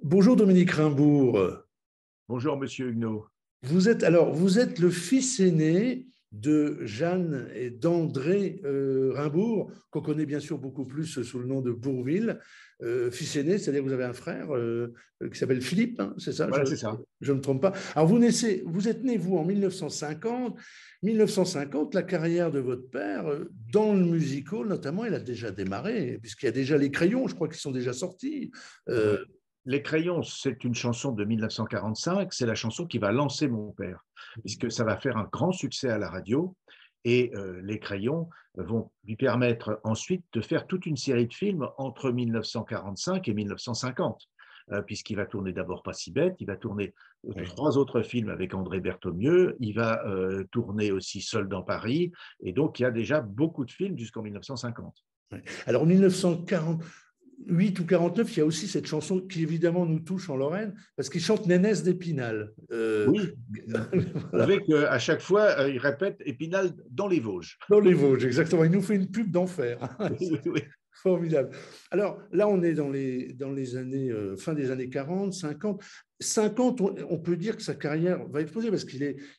Bonjour Dominique Rimbourg. Bonjour, Monsieur Huguenot. Vous êtes le fils aîné de Jeanne et d'André Rimbourg, qu'on connaît bien sûr beaucoup plus sous le nom de Bourvil. Fils aîné, c'est-à-dire que vous avez un frère qui s'appelle Philippe, hein, c'est ça, Voilà, c'est ça. je ne me trompe pas. Alors vous êtes né, vous, en 1950. 1950, la carrière de votre père, dans le musical notamment, elle a déjà démarré, puisqu'il y a déjà les crayons, je crois qu'ils sont déjà sortis. Ah Euh, ben, Les Crayons, c'est une chanson de 1945. C'est la chanson qui va lancer mon père, puisque ça va faire un grand succès à la radio. Et les Crayons vont lui permettre ensuite de faire toute une série de films entre 1945 et 1950, puisqu'il va tourner d'abord Pas si bête, il va tourner oui. trois autres films avec André Berthaumieux, il va tourner aussi Seul dans Paris, et donc il y a déjà beaucoup de films jusqu'en 1950. Ouais. Alors, en 1948 ou 49, il y a aussi cette chanson qui, évidemment, nous touche en Lorraine, parce qu'il chante Nénès d'Épinal. Oui, Voilà. avec à chaque fois, il répète Épinal dans les Vosges. Dans les Vosges, exactement. Il nous fait une pub d'enfer. Oui, oui, oui. Formidable. Alors, là, on est dans les années, fin des années 40, 50. 50, on peut dire que sa carrière va exploser parce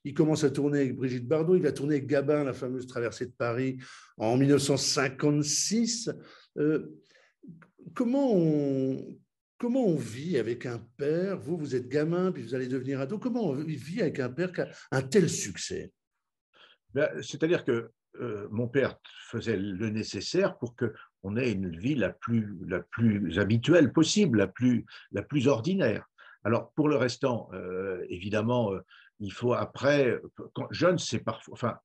il commence à tourner avec Brigitte Bardot, il va tourner avec Gabin, la fameuse traversée de Paris, en 1956. Euh, comment on, comment on vit avec un père? Vous êtes gamin, puis vous allez devenir ado. Comment on vit avec un père qui a un tel succès? Ben, c'est-à-dire que mon père faisait le nécessaire pour qu'on ait une vie la plus habituelle possible, la plus ordinaire. Alors, pour le restant, évidemment, il faut après, quand, jeune, c'est parfois, enfin,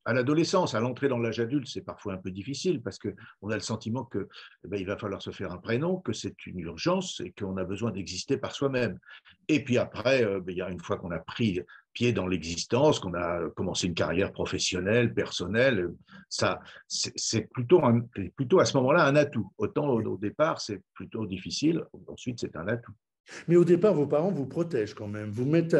à l'adolescence, à l'entrée dans l'âge adulte, c'est parfois un peu difficile parce qu'on a le sentiment que il va falloir se faire un prénom, que c'est une urgence et qu'on a besoin d'exister par soi-même. Et puis après, il y a une fois qu'on a pris pied dans l'existence, qu'on a commencé une carrière professionnelle, personnelle, ça, c'est plutôt à ce moment-là un atout. Autant au départ, c'est plutôt difficile, ensuite c'est un atout. Mais au départ, vos parents vous protègent quand même. Vous mettent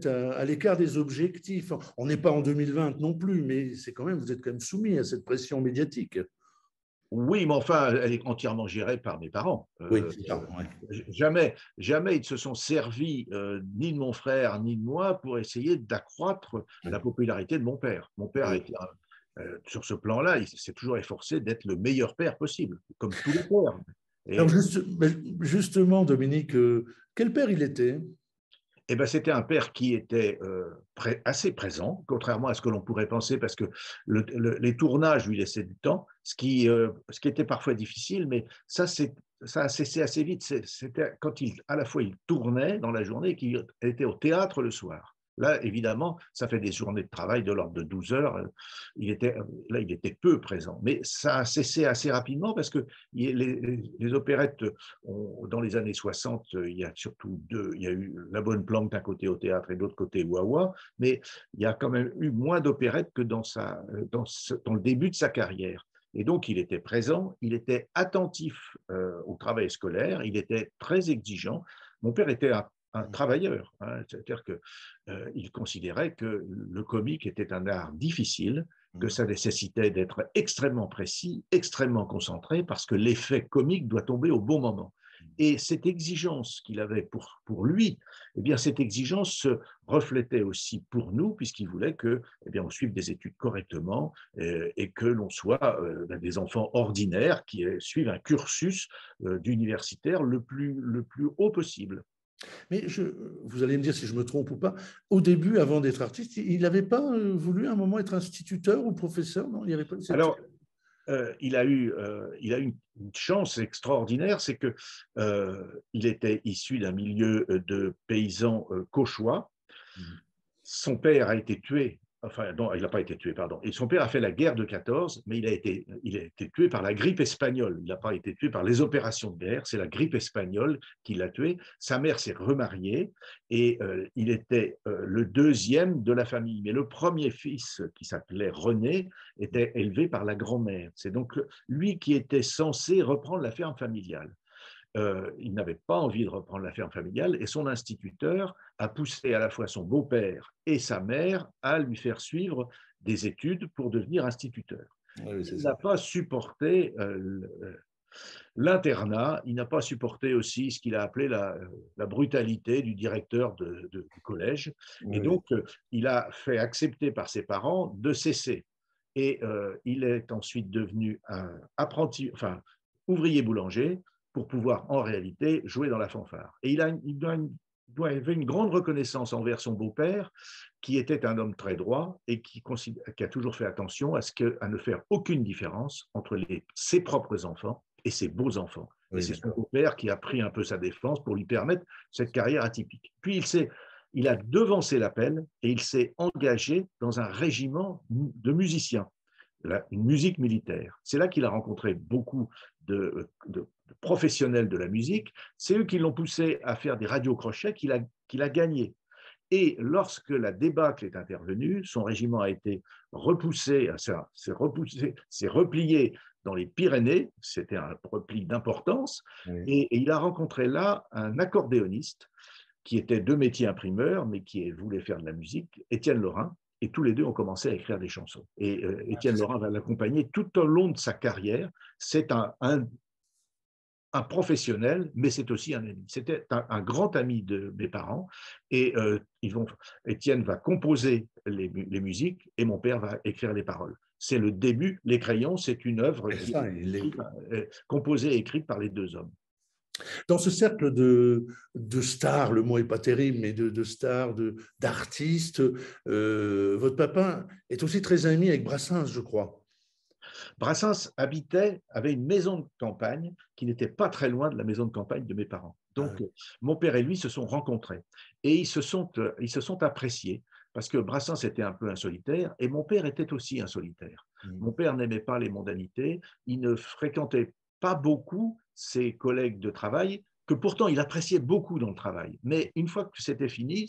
à l'écart des objectifs. On n'est pas en 2020 non plus, mais c'est quand même, vous êtes quand même soumis à cette pression médiatique. Oui, mais enfin, elle est entièrement gérée par mes parents. Oui, c'est ça. Ouais. Jamais ils se sont servis ni de mon frère ni de moi pour essayer d'accroître la Ouais. popularité de mon père. Mon père a Ouais. été, sur ce plan-là, il s'est toujours efforcé d'être le meilleur père possible, comme tous les pères. Alors Et, justement, Dominique, quel père il était? Eh ben, c'était un père qui était assez présent, contrairement à ce que l'on pourrait penser, parce que les tournages lui laissaient du temps, ce qui était parfois difficile, mais ça a cessé assez vite. C'était quand à la fois il tournait dans la journée et qu'il était au théâtre le soir. Là, évidemment, ça fait des journées de travail de l'ordre de 12 heures. Il était peu présent. Mais ça a cessé assez rapidement parce que les opérettes dans les années 60, il y a surtout deux. Il y a eu La Bonne Planque d'un côté au théâtre et de l'autre côté Wawa, mais il y a quand même eu moins d'opérettes que dans le début de sa carrière. Et donc, il était présent, il était attentif au travail scolaire, il était très exigeant. Mon père était un travailleur, hein, c'est-à-dire qu'il considérait que le comique était un art difficile, que ça nécessitait d'être extrêmement précis, extrêmement concentré, parce que l'effet comique doit tomber au bon moment. Et cette exigence qu'il avait pour lui, eh bien, cette exigence se reflétait aussi pour nous, puisqu'il voulait que, eh bien, on suive des études correctement et que l'on soit des enfants ordinaires qui suivent un cursus d'universitaire le plus haut possible. Mais vous allez me dire si je me trompe ou pas. Au début, avant d'être artiste, il n'avait pas voulu à un moment être instituteur ou professeur, non? Il n'y avait pas cette... Alors, il a eu une chance extraordinaire, c'est que il était issu d'un milieu de paysans cauchois. Son père a été tué, enfin non, il n'a pas été tué, pardon. Et son père a fait la guerre de 14, mais il a été tué par la grippe espagnole. Il n'a pas été tué par les opérations de guerre, c'est la grippe espagnole qui l'a tué. Sa mère s'est remariée et il était le deuxième de la famille. Mais le premier fils, qui s'appelait René, était élevé par la grand-mère. C'est donc lui qui était censé reprendre la ferme familiale. Il n'avait pas envie de reprendre la ferme familiale et son instituteur a poussé à la fois son beau-père et sa mère à lui faire suivre des études pour devenir instituteur. Oui, c'est Il ça. n'a pas supporté L'internat, il n'a pas supporté aussi ce qu'il a appelé la brutalité du directeur du collège. Et Oui. donc, il a fait accepter par ses parents de cesser. Et il est ensuite devenu un apprenti, enfin, ouvrier boulanger pour pouvoir en réalité jouer dans la fanfare. Et il avait une grande reconnaissance envers son beau-père, qui était un homme très droit et qui a toujours fait attention à ne faire aucune différence entre ses propres enfants et ses beaux-enfants. Et Oui, c'est son d'accord. beau-père qui a pris un peu sa défense pour lui permettre cette carrière atypique. Puis il a devancé l'appel et il s'est engagé dans un régiment de musiciens, une musique militaire. C'est là qu'il a rencontré beaucoup de professionnels de la musique. C'est eux qui l'ont poussé à faire des radiocrochets qu'il a gagnés. Et lorsque la débâcle est intervenue, son régiment a été repoussé, s'est replié dans les Pyrénées, c'était un repli d'importance, Oui. et il a rencontré là un accordéoniste qui était de métier imprimeur, mais qui voulait faire de la musique, Étienne Lorrain, et tous les deux ont commencé à écrire des chansons. Et Étienne Lorrain va l'accompagner tout au long de sa carrière. C'est un professionnel, mais c'est aussi un ami. C'était un grand ami de mes parents. Et Étienne va composer les musiques et mon père va écrire les paroles. C'est le début. Les Crayons, c'est une œuvre Et ça, il est... composée et écrite par les deux hommes. Dans ce cercle de stars, le mot n'est pas terrible, mais de stars, d'artistes, votre papa est aussi très ami avec Brassens, je crois. Brassens avait une maison de campagne qui n'était pas très loin de la maison de campagne de mes parents. Ah, Donc, mon père et lui se sont rencontrés et ils se sont appréciés parce que Brassens était un peu un solitaire et mon père était aussi un solitaire. mm. Mon père n'aimait pas les mondanités, il ne fréquentait pas beaucoup ses collègues de travail, que pourtant il appréciait beaucoup dans le travail. Mais une fois que c'était fini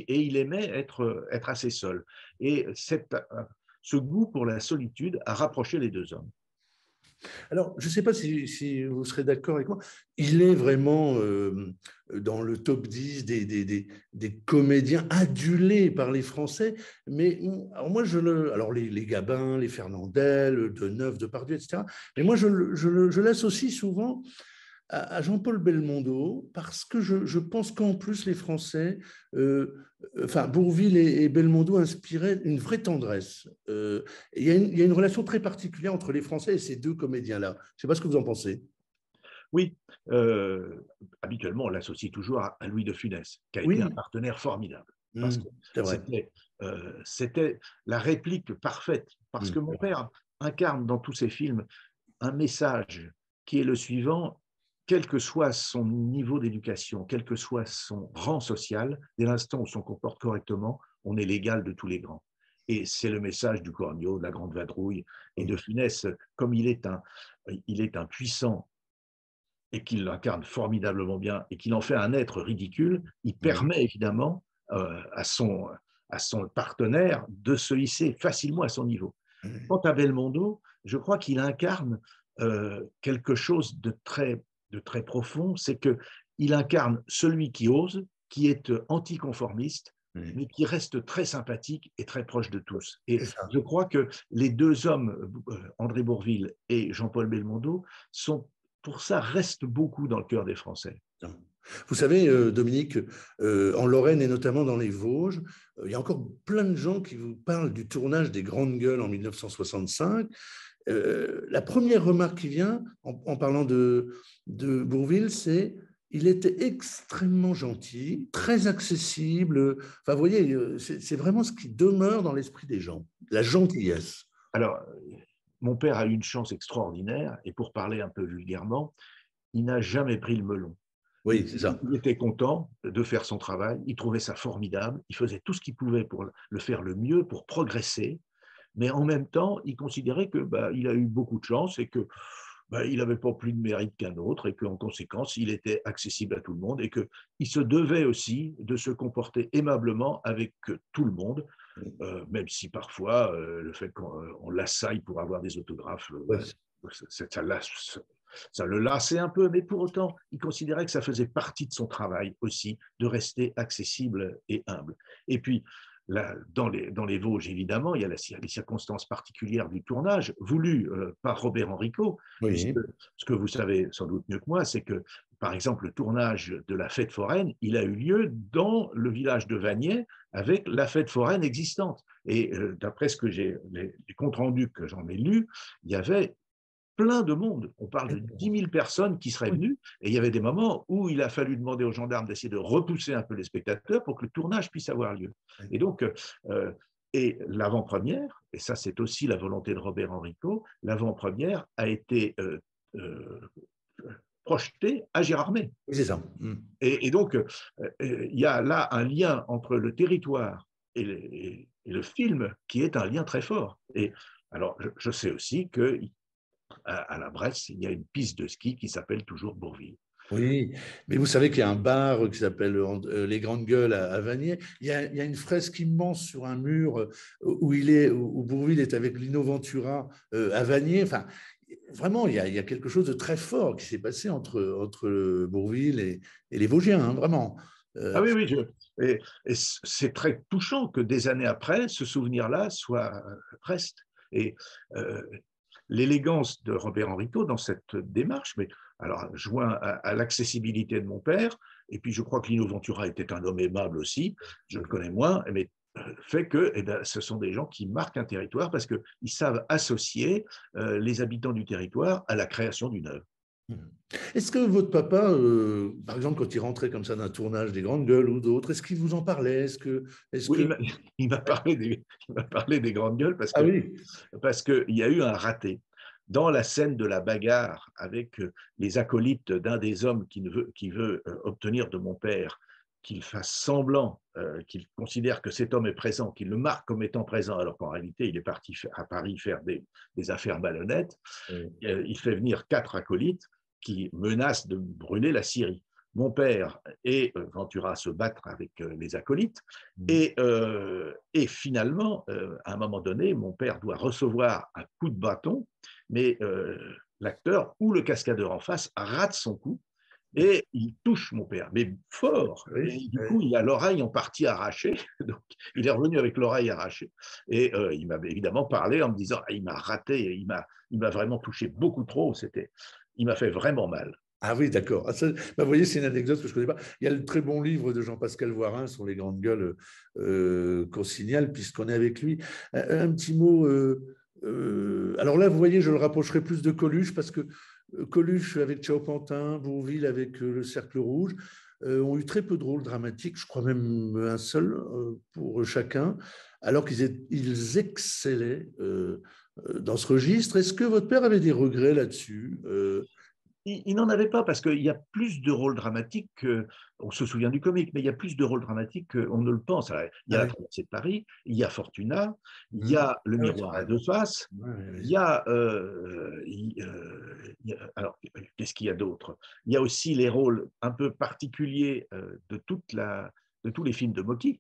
et il aimait être assez seul. Et ce goût pour la solitude a rapproché les deux hommes. Alors, je ne sais pas si vous serez d'accord avec moi, il est vraiment dans le top 10 des comédiens adulés par les Français, mais alors moi, alors les Gabin, les Fernandel, Deneuve, Depardieu, etc., mais moi, je l'associe souvent à Jean-Paul Belmondo parce que je pense qu'en plus les Français, enfin Bourvil et Belmondo inspiraient une vraie tendresse. Il y a une relation très particulière entre les Français et ces deux comédiens-là. Je ne sais pas ce que vous en pensez. Oui, habituellement, on l'associe toujours à Louis de Funès, qui a été un Oui, partenaire formidable, parce que c'est vrai. c'était la réplique parfaite, parce que C'est mon vrai. père incarne dans tous ses films un message qui est le suivant: quel que soit son niveau d'éducation, quel que soit son rang social, dès l'instant où on se comporte correctement, on est l'égal de tous les grands. Et c'est le message du Cornio, de la Grande Vadrouille et de Funès, comme il est un puissant et qu'il l'incarne formidablement bien et qu'il en fait un être ridicule, il Oui. permet évidemment à son partenaire de se hisser facilement à son niveau. Quant à Belmondo, je crois qu'il incarne quelque chose de très profond, c'est qu'il incarne celui qui ose, qui est anticonformiste, Oui. mais qui reste très sympathique et très proche de tous. Et C'est ça. je crois que les deux hommes, André Bourvil et Jean-Paul Belmondo, pour ça, restent beaucoup dans le cœur des Français. Vous savez, Dominique, en Lorraine et notamment dans les Vosges, il y a encore plein de gens qui vous parlent du tournage des Grandes Gueules en 1965. La première remarque qui vient en parlant de Bourvil, c'est il était extrêmement gentil, très accessible. Enfin, vous voyez, c'est vraiment ce qui demeure dans l'esprit des gens, la gentillesse. Alors, mon père a eu une chance extraordinaire, et pour parler un peu vulgairement, il n'a jamais pris le melon. Oui, c'est ça. Il était content de faire son travail, il trouvait ça formidable, il faisait tout ce qu'il pouvait pour le faire le mieux, pour progresser, mais en même temps, il considérait que il a eu beaucoup de chance et que il n'avait pas plus de mérite qu'un autre et qu'en conséquence, il était accessible à tout le monde et qu'il se devait aussi de se comporter aimablement avec tout le monde, même si parfois le fait qu'on l'assaille pour avoir des autographes, Ouais. ça le lassait un peu, mais pour autant, il considérait que ça faisait partie de son travail aussi, de rester accessible et humble. Et puis, dans les Vosges, évidemment, il y a les circonstances particulières du tournage, voulu par Robert Enrico, puisque Oui, ce que vous savez sans doute mieux que moi, c'est que, par exemple, le tournage de la fête foraine, il a eu lieu dans le village de Vagney avec la fête foraine existante. Et d'après ce que les comptes rendus que j'en ai lus, il y avait plein de monde. On parle de 10 000 personnes qui seraient oui, venues, et il y avait des moments où il a fallu demander aux gendarmes d'essayer de repousser un peu les spectateurs pour que le tournage puisse avoir lieu. Et donc, et l'avant-première, et ça c'est aussi la volonté de Robert Enrico, l'avant-première a été projetée à Gérardmer. oui, c'est ça. Et donc, il y a là un lien entre le territoire et film qui est un lien très fort. Et alors, je sais aussi que à la Bresse, il y a une piste de ski qui s'appelle toujours Bourville. Oui, mais vous savez qu'il y a un bar qui s'appelle Les Grandes Gueules à Vanier. Il y a une fresque immense sur un mur où Bourvil est avec Lino Ventura à Vanier. Enfin, vraiment, il y a quelque chose de très fort qui s'est passé entre Bourvil et les Vosgiens, hein, vraiment. Ah oui, oui, et c'est très touchant que des années après, ce souvenir-là reste. Et euh, l'élégance de Robert Enrico dans cette démarche, mais alors joint à l'accessibilité de mon père, et puis je crois que Lino Ventura était un homme aimable aussi, je le connais moins, mais fait que eh bien, ce sont des gens qui marquent un territoire parce qu'ils savent associer les habitants du territoire à la création d'une œuvre. Est-ce que votre papa, par exemple, quand il rentrait comme ça d'un tournage des Grandes Gueules ou d'autres, est-ce qu'il vous en parlait? Est-ce Oui, que... il m'a parlé des grandes gueules Ah oui, parce qu'il y a eu un raté. Dans la scène de la bagarre avec les acolytes d'un des hommes qui veut obtenir de mon père qu'il fasse semblant, qu'il considère que cet homme est présent, qu'il le marque comme étant présent, alors qu'en réalité, il est parti à Paris faire des affaires malhonnêtes. Il fait venir 4 acolytes qui menacent de brûler la Syrie. Mon père et Ventura se battre avec les acolytes. Et finalement, à un moment donné, mon père doit recevoir un coup de bâton, mais l'acteur ou le cascadeur en face rate son coup et il touche mon père, mais fort. oui, Et du oui. coup, il a l'oreille en partie arrachée. Donc, il est revenu avec l'oreille arrachée. Et il m'avait évidemment parlé en me disant ah, il m'a raté, il m'a vraiment touché beaucoup trop. Il m'a fait vraiment mal. Ah oui, d'accord. Ah, bah, vous voyez, c'est une anecdote que je ne connais pas. Il y a le très bon livre de Jean-Pascal Voirin sur les grandes gueules qu'on signale, puisqu'on est avec lui. Un petit mot. Alors là, vous voyez, je le rapprocherai plus de Coluche, parce que Coluche avec Ciao Pantin, Bourvil avec le Cercle Rouge, ont eu très peu de rôles dramatiques, je crois même un seul pour chacun, alors ils excellaient dans ce registre. Est-ce que votre père avait des regrets là-dessus Il n'en avait pas parce qu'il y a plus de rôles dramatiques on se souvient du comique, mais il y a plus de rôles dramatiques qu'on ne le pense. Alors, il y a Ah la oui. traversée de Paris, il y a Fortuna, il y Mhm. a le Ah oui, c'est miroir à vrai. deux faces, Ouais, ouais, il y a, alors qu'est-ce qu'il y a d'autre? Il y a aussi les rôles un peu particuliers de tous les films de Mocky.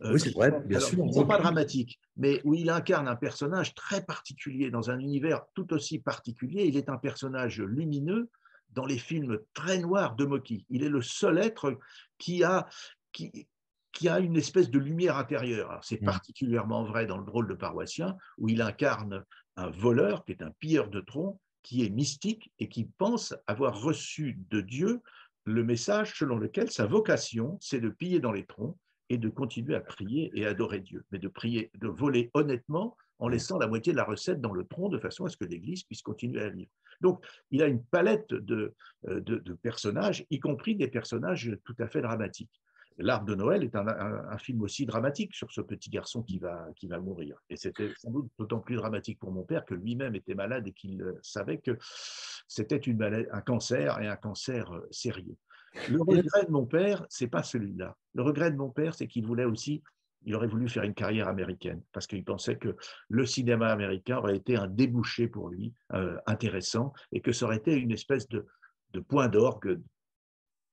oui, c'est vrai, bien Alors, sûr. qui ne sont pas dramatiques, mais où il incarne un personnage très particulier dans un univers tout aussi particulier. Il est un personnage lumineux dans les films très noirs de Mocky. Il est le seul être qui a, qui, qui a une espèce de lumière intérieure. C'est Mm. particulièrement vrai dans le rôle de paroissien, où il incarne un voleur qui est un pilleur de troncs, qui est mystique et qui pense avoir reçu de Dieu le message selon lequel sa vocation, c'est de piller dans les troncs et de continuer à prier et adorer Dieu, mais de prier, de voler honnêtement en laissant la moitié de la recette dans le tronc de façon à ce que l'Église puisse continuer à vivre. Donc, il a une palette de personnages, y compris des personnages tout à fait dramatiques. L'Arbre de Noël est un film aussi dramatique sur ce petit garçon qui va mourir. Et c'était sans doute d'autant plus dramatique pour mon père que lui-même était malade et qu'il savait que c'était un cancer et un cancer sérieux. Le regret de mon père, c'est pas celui-là. Le regret de mon père, c'est qu'il voulait aussi, il aurait voulu faire une carrière américaine parce qu'il pensait que le cinéma américain aurait été un débouché pour lui intéressant et que ça aurait été une espèce de point d'orgue,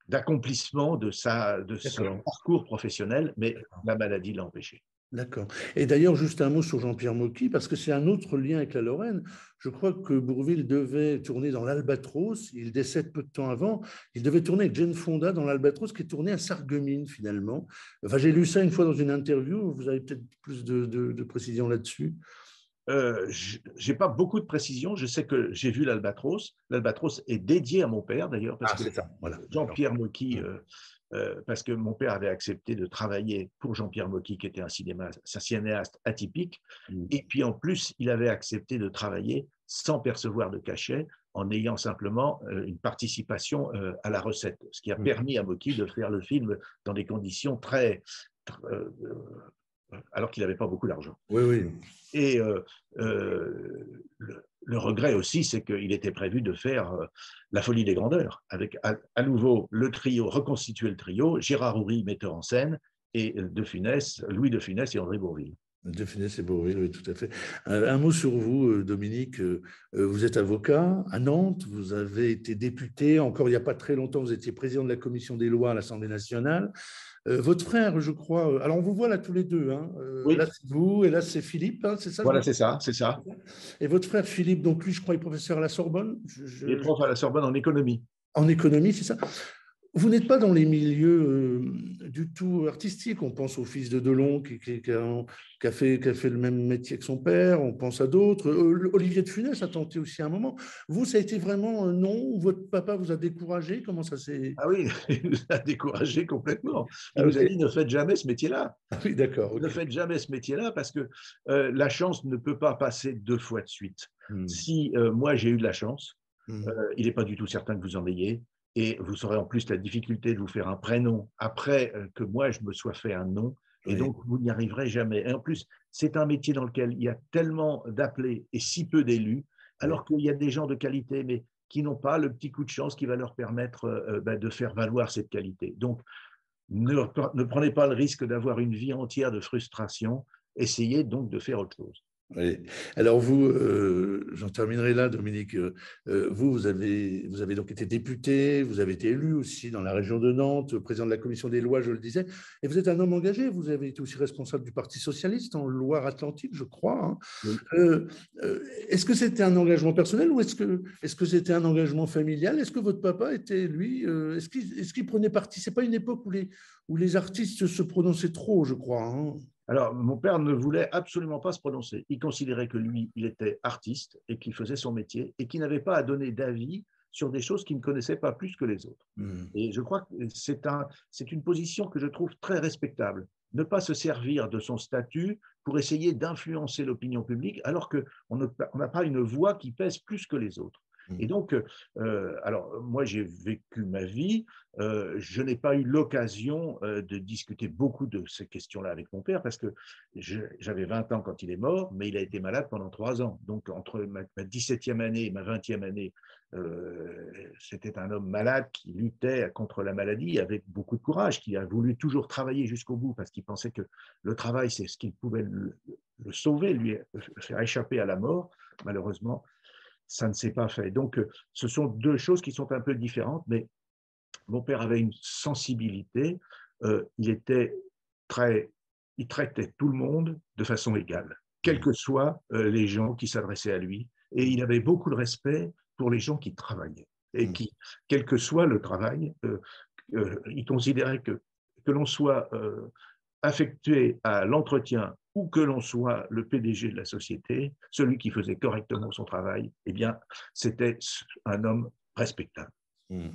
d'accomplissement de son D'accord. parcours professionnel, mais la maladie l'a empêché. D'accord. Et d'ailleurs, juste un mot sur Jean-Pierre Mocky, parce que c'est un autre lien avec la Lorraine. Je crois que Bourvil devait tourner dans l'Albatros. Il décède peu de temps avant. Il devait tourner avec Jane Fonda dans l'Albatros, qui est tourné à Sarreguemines, finalement. Enfin, j'ai lu ça une fois dans une interview. Vous avez peut-être plus de précisions là-dessus. Je n'ai pas beaucoup de précisions. Je sais que j'ai vu l'Albatros. L'Albatros est dédié à mon père, d'ailleurs, parce Ah, que c'est ça. Voilà. D'accord. Jean-Pierre Mocky, parce que mon père avait accepté de travailler pour Jean-Pierre Mocky, qui était un cinéaste atypique. Mm. Et puis en plus, il avait accepté de travailler sans percevoir de cachet, en ayant simplement une participation à la recette, ce qui a Mm. permis à Mocky de faire le film dans des conditions alors qu'il n'avait pas beaucoup d'argent. Oui, oui. Et le regret aussi, c'est qu'il était prévu de faire La Folie des Grandeurs, avec à nouveau le trio, reconstituer le trio, Gérard Houry, metteur en scène, et Louis de Funès et André Bourvil. De Funès et Bourvil, oui, tout à fait. Un mot sur vous, Dominique. Vous êtes avocat à Nantes, vous avez été député, encore il n'y a pas très longtemps, vous étiez président de la commission des lois à l'Assemblée nationale. Votre frère, je crois, alors on vous voit là tous les deux, hein. Là Oui, c'est vous et là c'est Philippe, hein, c'est ça, je me voilà, c'est trompe ça, c'est ça. pas. Et votre frère Philippe, donc lui, je crois, est professeur à la Sorbonne, Il est prof à la Sorbonne en économie. en économie, c'est ça. Vous n'êtes pas dans les milieux du tout artistiques. On pense au fils de Delon qui a fait le même métier que son père. On pense à d'autres. Olivier de Funès a tenté aussi à un moment. Vous, ça a été vraiment non? Votre papa vous a découragé? Comment ça s'est... Ah oui, il nous a découragés complètement. Il Ah, nous a ok. dit ne faites jamais ce métier-là. Ah oui, d'accord. Ne Ok. faites jamais ce métier-là parce que la chance ne peut pas passer deux fois de suite. Hmm. Si moi j'ai eu de la chance, Hmm. il n'est pas du tout certain que vous en ayez. Et vous aurez en plus la difficulté de vous faire un prénom après que moi je me sois fait un nom. Et Oui. donc, vous n'y arriverez jamais. Et en plus, c'est un métier dans lequel il y a tellement d'appelés et si peu d'élus, Oui. alors qu'il y a des gens de qualité, mais qui n'ont pas le petit coup de chance qui va leur permettre de faire valoir cette qualité. Donc, ne prenez pas le risque d'avoir une vie entière de frustration. Essayez donc de faire autre chose. Oui. Alors vous, j'en terminerai là, Dominique. Vous avez donc été député, vous avez été élu aussi dans la région de Nantes, président de la commission des lois, je le disais, et vous êtes un homme engagé. Vous avez été aussi responsable du Parti socialiste en Loire-Atlantique, je crois, hein. Oui. Est-ce que c'était un engagement personnel ou est-ce que c'était un engagement familial? Est-ce que votre papa était, lui, est-ce qu'il prenait parti? C'est pas une époque où les artistes se prononçaient trop, je crois, hein. Alors, mon père ne voulait absolument pas se prononcer. Il considérait que lui, il était artiste et qu'il faisait son métier et qu'il n'avait pas à donner d'avis sur des choses qu'il ne connaissait pas plus que les autres. Hmm. Et je crois que c'est une position que je trouve très respectable. Ne pas se servir de son statut pour essayer d'influencer l'opinion publique alors qu'on n'a pas une voix qui pèse plus que les autres. Et Hmm. donc, alors moi j'ai vécu ma vie, je n'ai pas eu l'occasion de discuter beaucoup de ces questions-là avec mon père parce que j'avais 20 ans quand il est mort, mais il a été malade pendant 3 ans. Donc entre ma 17e année et ma 20e année, c'était un homme malade qui luttait contre la maladie avec beaucoup de courage, qui a voulu toujours travailler jusqu'au bout parce qu'il pensait que le travail, c'est ce qui pouvait le sauver, lui faire échapper à la mort. Malheureusement, ça ne s'est pas fait. Donc, ce sont deux choses qui sont un peu différentes, mais mon père avait une sensibilité. Il était il traitait tout le monde de façon égale, quels Hmm. que soient les gens qui s'adressaient à lui. Et il avait beaucoup de respect pour les gens qui travaillaient et Hmm. qui, quel que soit le travail, il considérait que l'on soit affecté à l'entretien ou que l'on soit le PDG de la société, celui qui faisait correctement son travail, eh bien, c'était un homme respectable.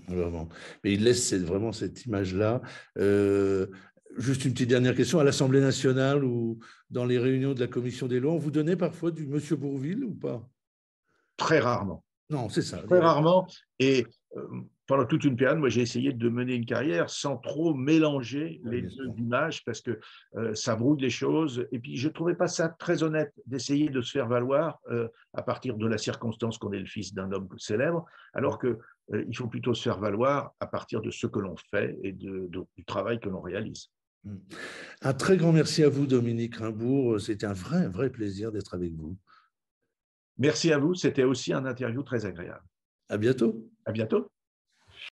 Vraiment. Mais il laisse vraiment cette image-là. Euh, Juste une petite dernière question. À l'Assemblée nationale ou dans les réunions de la commission des lois, on vous donnait parfois du Monsieur Bourvil ou pas? Très rarement. Non, c'est ça. Très rarement. Et pendant toute une période, moi, j'ai essayé de mener une carrière sans trop mélanger Oui, les bien deux sûr. images parce que ça brouille les choses. Et puis, je ne trouvais pas ça très honnête d'essayer de se faire valoir à partir de la circonstance qu'on est le fils d'un homme célèbre, alors que il faut plutôt se faire valoir à partir de ce que l'on fait et du travail que l'on réalise. Un très grand merci à vous, Dominique Rimbourg. C'était un vrai, vrai plaisir d'être avec vous. Merci à vous. C'était aussi un interview très agréable. À bientôt. À bientôt.